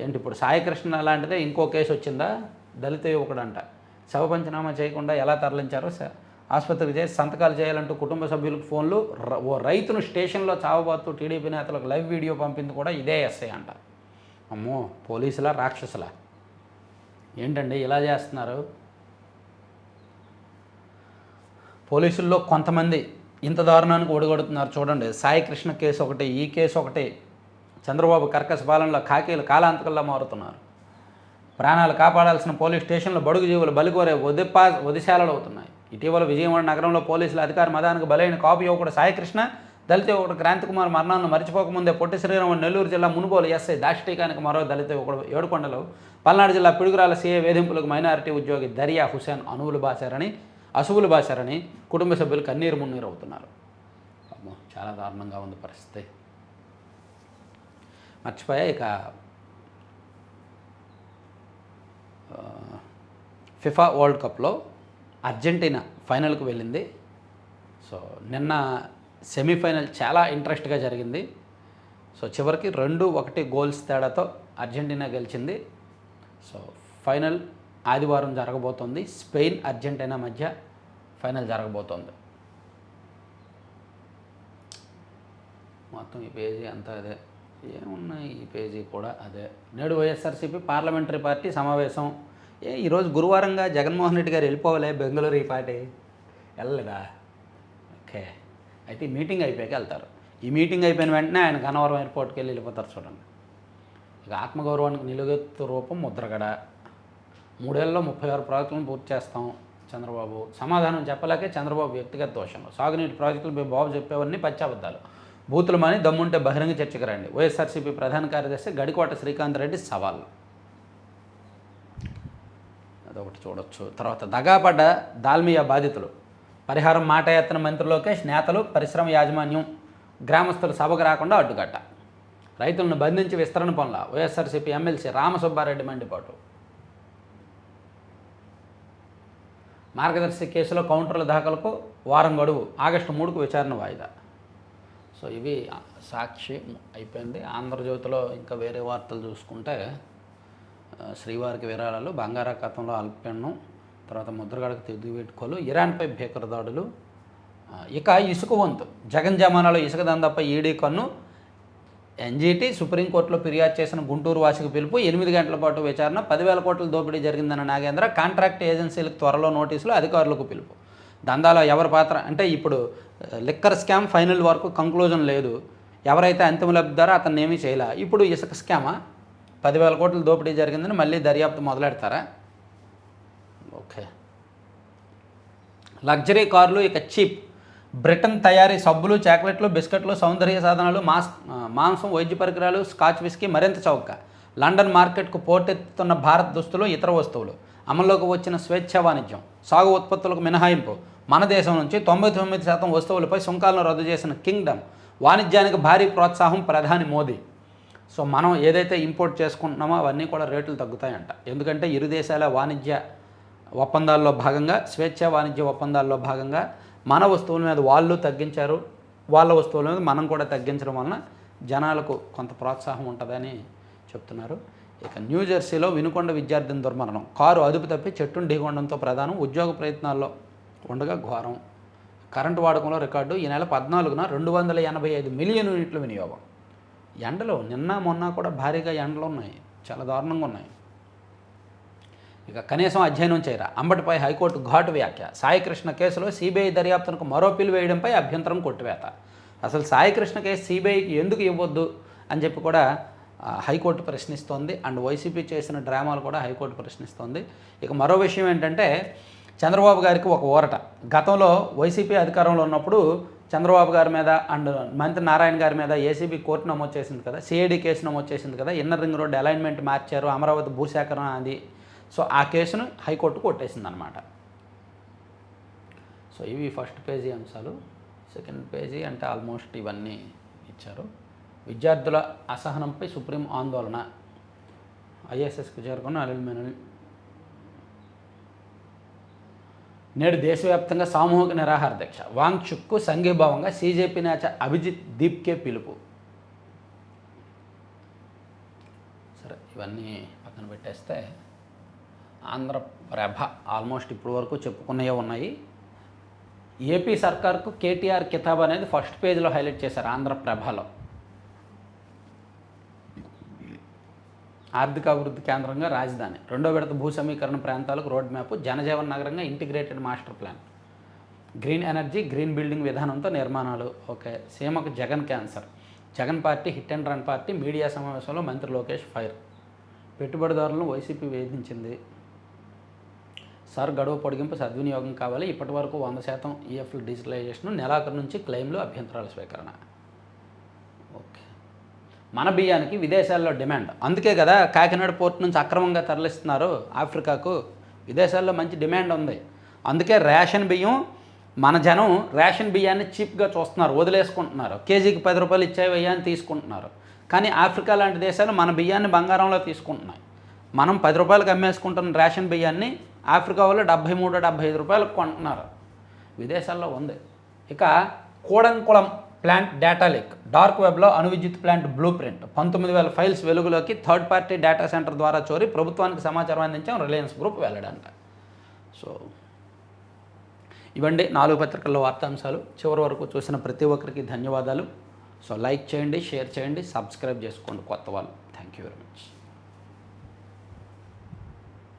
A: ఏంటి ఇప్పుడు సాయికృష్ణ లాంటిదే ఇంకో కేసు వచ్చిందా? దళిత యువకుడు అంట, శవ పంచనామా చేయకుండా ఎలా తరలించారో ఆసుపత్రికి చేసి సంతకాలు చేయాలంటూ కుటుంబ సభ్యులకు ఫోన్లు. ఓ రైతును స్టేషన్లో చావబాతూ టీడీపీ నేతలకు లైవ్ వీడియో పంపింది కూడా ఇదే ఎస్ఐ అంట. అమ్మో, పోలీసులా రాక్షసులా? ఏంటండి ఇలా చేస్తున్నారు? పోలీసుల్లో కొంతమంది ఇంత దారుణానికి ఒడిగొడుతున్నారు చూడండి. సాయి కృష్ణ కేసు ఒకటి, ఈ కేసు ఒకటి. చంద్రబాబు కర్కశ పాలనలో ఖాకీలు కాలాంతకల్లా మారుతున్నారు. ప్రాణాలు కాపాడాల్సిన పోలీస్ స్టేషన్లో బడుగు జీవులు బలికోరే వదిశాలలు అవుతున్నాయి. ఇటీవల విజయవాడ నగరంలో పోలీసుల అధికార మదానికి బలైన కాపు యువకుడు సాయికృష్ణ, దళిత యువకుడు క్రాంతికుమార్ మరణాలను మర్చిపోకముందే పొట్టి శ్రీరాముడు నెల్లూరు జిల్లా మునుగోలు ఎస్ఐ దాష్టీకానికి మరో దళిత యువకుడు ఏడుకొండలు, పల్నాడు జిల్లా పిడుగురాల సీఏ వేధింపులకు మైనారిటీ ఉద్యోగి దరియా హుసేన్ అసువులు బాశారని కుటుంబ సభ్యులు కన్నీరు మున్నీరు అవుతున్నారు. అమ్మో, చాలా దారుణంగా ఉంది పరిస్థితి. మర్చిపోయా, ఇక ఫిఫా వరల్డ్ కప్లో అర్జెంటీనా ఫైనల్కు వెళ్ళింది. సో నిన్న సెమీఫైనల్ చాలా ఇంట్రెస్ట్గా జరిగింది. సో చివరికి 2-1 గోల్స్ తేడాతో అర్జెంటీనా గెలిచింది. సో ఫైనల్ ఆదివారం జరగబోతోంది. స్పెయిన్ అర్జెంటీనా మధ్య ఫైనల్ జరగబోతోంది. మొత్తం ఈ పేజీ అంతా అదే, ఏమున్నాయి ఈ పేజీ కూడా అదే. నేడు వైఎస్ఆర్సీపీ పార్లమెంటరీ పార్టీ సమావేశం. ఈరోజు గురువారంగా జగన్మోహన్ రెడ్డి గారు వెళ్ళిపోవాలే బెంగళూరు, ఈ పార్టీ వెళ్ళలేదా? ఓకే, అయితే ఈ మీటింగ్ అయిపోయాక వెళ్తారు. ఈ మీటింగ్ అయిపోయిన వెంటనే ఆయన గన్నవరం ఎయిర్పోర్ట్కి వెళ్ళిపోతారు చూడండి. ఇక ఆత్మగౌరవానికి నిలువెత్తు రూపం ముద్రగడ. 3 ఏళ్లలో 36 ప్రాజెక్టులను పూర్తి చేస్తాం చంద్రబాబు. సమాధానం చెప్పలేకే చంద్రబాబు వ్యక్తిగత దోషంలో. సాగునీటి ప్రాజెక్టులు బాబు చెప్పేవన్నీ పచ్చాబద్దాలు. బూతులు మాని దమ్ముంటే బహిరంగ చర్చకు రండి. వైఎస్ఆర్సీపీ ప్రధాన కార్యదర్శి గడికోట శ్రీకాంత్ రెడ్డి సవాల్. అదొకటి చూడొచ్చు. తర్వాత దగాపడ్డ దాల్మియా బాధితులు పరిహారం మాట ఎత్తన మంత్రి లోకేష్, నేతలు పరిశ్రమ యాజమాన్యం గ్రామస్తులు సభకు రాకుండా అడ్డుకట్ట. రైతులను బంధించి విస్తరణ పనుల వైఎస్ఆర్సీపీ ఎమ్మెల్సీ రామసుబ్బారెడ్డి మండిపాటు. మార్గదర్శి కేసులో కౌంటర్ల దాఖలకు వారం గడువు, ఆగస్టు 3కు విచారణ వాయిదా. సో ఇవి సాక్షి అయిపోయింది. ఆంధ్రజ్యోతిలో ఇంకా వేరే వార్తలు చూసుకుంటే శ్రీవారికి విరాళాలు, బంగాళాఖాతంలో అల్పీడనం, తర్వాత ముద్రగడకు తిరిగిపెట్టుకోలు, ఇరాన్పై భీకర దాడులు, ఇక ఇసుక వంతు జగన్ జమానాలో ఇసుక దందాపై ఈడీ కన్ను, ఎన్జీటీ సుప్రీంకోర్టులో ఫిర్యాదు చేసిన గుంటూరు వాసికి పిలుపు, 8 గంటల పాటు విచారణ, 10,000 కోట్ల దోపిడీ జరిగిందన్న నాగేంద్ర, కాంట్రాక్ట్ ఏజెన్సీలకు త్వరలో నోటీసులు, అధికారులకు పిలుపు. దందాలో ఎవరి పాత్ర అంటే ఇప్పుడు లిక్కర్ స్కామ్ ఫైనల్ వరకు కంక్లూజన్ లేదు. ఎవరైతే అంతిమ లబ్ధిదారో అతన్ని ఏమీ చేయలే. ఇప్పుడు ఇసుక స్కామా 10,000 కోట్ల దోపిడీ జరిగిందని మళ్ళీ దర్యాప్తు మొదలెడతారా? ఓకే. లగ్జరీ కార్లు ఇక చీప్. బ్రిటన్ తయారీ సబ్బులు, చాక్లెట్లు, బిస్కెట్లు, సౌందర్య సాధనాలు, మాంసం, వైద్య పరికరాలు, స్కాచ్ విస్కీ మరింత చౌక. లండన్ మార్కెట్కు పోటెత్తుతున్న భారత్ దుస్తులు, ఇతర వస్తువులు. అమల్లోకి వచ్చిన స్వేచ్ఛ వాణిజ్యం. సాగు ఉత్పత్తులకు మినహాయింపు. మన దేశం నుంచి 99% వస్తువులపై సుంకాలను రద్దు చేసిన కింగ్డమ్. వాణిజ్యానికి భారీ ప్రోత్సాహం ప్రధాని మోదీ. సో మనం ఏదైతే ఇంపోర్ట్ చేసుకుంటున్నామో అవన్నీ కూడా రేట్లు తగ్గుతాయంట. ఎందుకంటే ఇరు దేశాల వాణిజ్య ఒప్పందాల్లో భాగంగా, స్వేచ్ఛ వాణిజ్య ఒప్పందాల్లో భాగంగా మన వస్తువుల మీద వాళ్ళు తగ్గించారు, వాళ్ళ వస్తువుల మీద మనం కూడా తగ్గించడం వలన జనాలకు కొంత ప్రోత్సాహం ఉంటుందని చెప్తున్నారు. ఇక న్యూజెర్సీలో వినుకొండ విద్యార్థిని దుర్మరణం. కారు అదుపు తప్పి చెట్టును ఢీకొనడంతో ప్రధానం. ఉద్యోగ ప్రయత్నాల్లో ఉండగా ఘోరం. కరెంటు వాడకంలో రికార్డు. ఈ నెల 14న 285 మిలియన్ యూనిట్ల వినియోగం. ఎండలు నిన్న మొన్న కూడా భారీగా ఎండలు ఉన్నాయి, చాలా దారుణంగా ఉన్నాయి. ఇక కనీసం అధ్యయనం చేయరా. అంబటిపై హైకోర్టు ఘాటు వ్యాఖ్య. సాయికృష్ణ కేసులో సిబిఐ దర్యాప్తునకు మరో పిలు వేయడంపై అభ్యంతరం కొట్టివేత. అసలు సాయికృష్ణ కేసు సిబిఐకి ఎందుకు ఇవ్వద్దు అని చెప్పి కూడా హైకోర్టు ప్రశ్నిస్తోంది. అండ్ వైసీపీ చేసిన డ్రామాలు కూడా హైకోర్టు ప్రశ్నిస్తోంది. ఇక మరో విషయం ఏంటంటే చంద్రబాబు గారికి ఒక ఊరట. గతంలో వైసీపీ అధికారంలో ఉన్నప్పుడు చంద్రబాబు గారి మీద అండ్ మంత్రి నారాయణ గారి మీద ఏసీబీ కోర్టు నమోదు చేసింది కదా, సిఐడి కేసు నమోదు చేసింది కదా. ఇన్నర్ రింగ్ రోడ్ అలైన్మెంట్ మార్చారు, అమరావతి భూసేకరణ అది. సో ఆ కేసును హైకోర్టు కొట్టేసింది అనమాట. సో ఇవి ఫస్ట్ పేజీ అంశాలు. సెకండ్ పేజీ అంటే ఆల్మోస్ట్ ఇవన్నీ ఇచ్చారు. విద్యార్థుల అసహనంపై సుప్రీం ఆందోళన. ఐఎస్ఎస్కు చేరుకున్న అనిల్ మెనల్. నేడు దేశవ్యాప్తంగా సామూహిక నిరాహార దీక్ష. వాంగ్చుక్కు సంఘీభావంగా సీజేపీ నేత అభిజిత్ దీప్కే పిలుపు. సరే, ఇవన్నీ పక్కన పెట్టేస్తే ఆంధ్రప్రభ ఆల్మోస్ట్ ఇప్పటి వరకు చెప్పుకున్నవే ఉన్నాయి. ఏపీ సర్కార్కు కేటీఆర్ కితాబ్ అనేది ఫస్ట్ పేజీలో హైలైట్ చేశారు ఆంధ్రప్రభలో. ఆర్థిక అభివృద్ధి కేంద్రంగా రాజధాని. 2వ విడత భూ సమీకరణ ప్రాంతాలకు రోడ్ మ్యాప్. జనజీవన్ నగరంగా integrated master plan. Green energy green building విధానంతో నిర్మాణాలు. ఓకే. సీమకు Jagan cancer. Jagan party hit and run party. Media సమావేశంలో మంత్రి లోకేష్ ఫైర్. పెట్టుబడిదారులను వైసీపీ వేధించింది. సార్ గడువు పొడిగింపు సద్వినియోగం కావాలి. ఇప్పటి వరకు 100% ఈఎఫ్ల డిజిటలైజేషన్. నెలాఖరు నుంచి క్లెయిమ్లు అభ్యంతరాల స్వీకరణ. ఓకే. మన బియ్యానికి విదేశాల్లో డిమాండ్. అందుకే కదా కాకినాడ పోర్ట్ నుంచి అక్రమంగా తరలిస్తున్నారు ఆఫ్రికాకు. విదేశాల్లో మంచి డిమాండ్ ఉంది. అందుకే రేషన్ బియ్యం మన జనం రేషన్ బియ్యాన్ని చీప్గా చూస్తున్నారు, వదిలేసుకుంటున్నారు. కేజీకి 10 రూపాయలు ఇచ్చేవయ్యా అని తీసుకుంటున్నారు. కానీ ఆఫ్రికా లాంటి దేశాలు మన బియ్యాన్ని బంగారంలో తీసుకుంటున్నాయి. మనం 10 రూపాయలకు అమ్మేసుకుంటున్న రేషన్ బియ్యాన్ని ఆఫ్రికా వాళ్ళు 73-75 రూపాయలకు కొంటున్నారు. విదేశాల్లో ఉంది. ఇక Kudankulam plant data leak. Dark వెబ్లో అణు విద్యుత్ ప్లాంట్ బ్లూ ప్రింట్. 19,000 ఫైల్స్ వెలుగులోకి. థర్డ్ పార్టీ డేటా సెంటర్ ద్వారా చోరీ. ప్రభుత్వానికి సమాచారం అందించాం రిలయన్స్ గ్రూప్ వెల్లడంట. సో ఇవండి 4 పత్రికల్లో వార్తాంశాలు. చివరి వరకు చూసిన ప్రతి ఒక్కరికి ధన్యవాదాలు. సో లైక్ చేయండి, షేర్ చేయండి, సబ్స్క్రైబ్ చేసుకోండి కొత్త వాళ్ళు. Thank you very much.